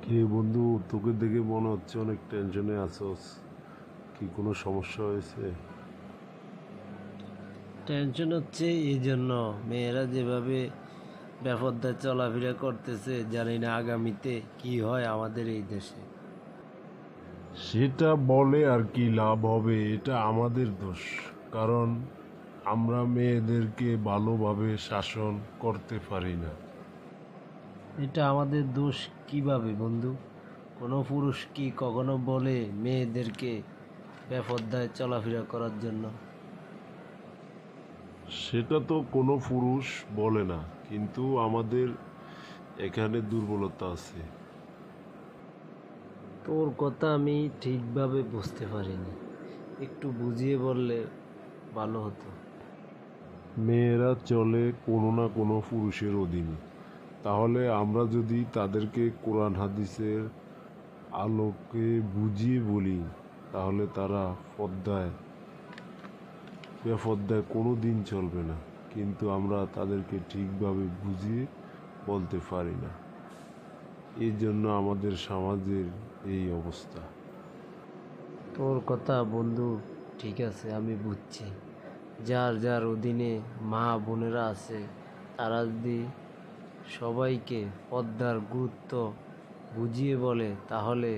হে বন্ধু, তোকে দেখে মনে হচ্ছে অনেক টেনশনে আছোস। কি কোনো সমস্যা হয়েছে? টেনশন হচ্ছে এই জন্য মেয়েরা যেভাবে বেপরদায় চলাফেরা করতেছে, জানি না আগামীতে কি হয় আমাদের এই দেশে। সেটা বলে আর কি লাভ হবে? এটা আমাদের দোষ। কারণ আমরা মেয়েদেরকে ভালোভাবে শাসন করতে পারি না। এটা আমাদের দোষ কিভাবে বন্ধু? কোনো পুরুষ কি কখনো বলে মেয়েদেরকে বেপরদায় চলাফেরা করার জন্য? সেটা তো কোনো পুরুষ বলে না, কিন্তু আমাদের এখানে দুর্বলতা আছে। তোর কথা আমি ঠিকভাবে বুঝতে পারিনি, একটু বুঝিয়ে বললে ভালো হতো। মেয়েরা চলে কোনো না কোনো পুরুষের অধীনে। তাহলে আমরা যদি তাদেরকে কোরআন হাদিসের আলোকে বুঝিয়ে বলি, তাহলে তারা বেপরদায় কোনো দিন চলবে না। কিন্তু আমরা তাদেরকে ঠিকভাবে বুঝিয়ে বলতে পারি না, এই জন্য আমাদের সমাজের এই অবস্থা। তোর কথা বন্ধু ঠিক আছে, আমি বুঝছি। যার যার অধীনে মা বোনেরা আছে, তারা যদি সবাইকে পর্দার গুরুত্ব বুঝিয়ে বলে, তাহলে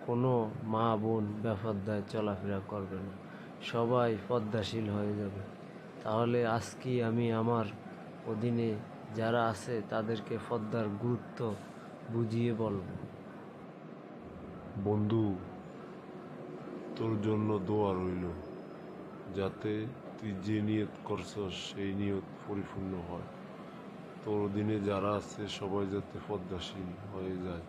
কোনো মা বোন বেপর্দায় চলাফেরা করবে না, সবাই পর্দাশীল হয়ে যাবে। তাহলে আজকেই আমি আমার অধীনে যারা আছে তাদেরকে পর্দার গুরুত্ব বুঝিয়ে বলবো। বন্ধু, তোর জন্য দোয়া রইল, যাতে তুই যে নিয়ত করছস সেই নিয়ত পরিপূর্ণ হয়। তোর অধীনে যারা আছে সবাই যাতে পর্দাশীল হয়ে যায়।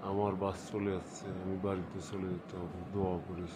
আমার বাস চলে যাচ্ছে, আমি বাড়িতে চলে যেতে হবে। দোয়া করিস।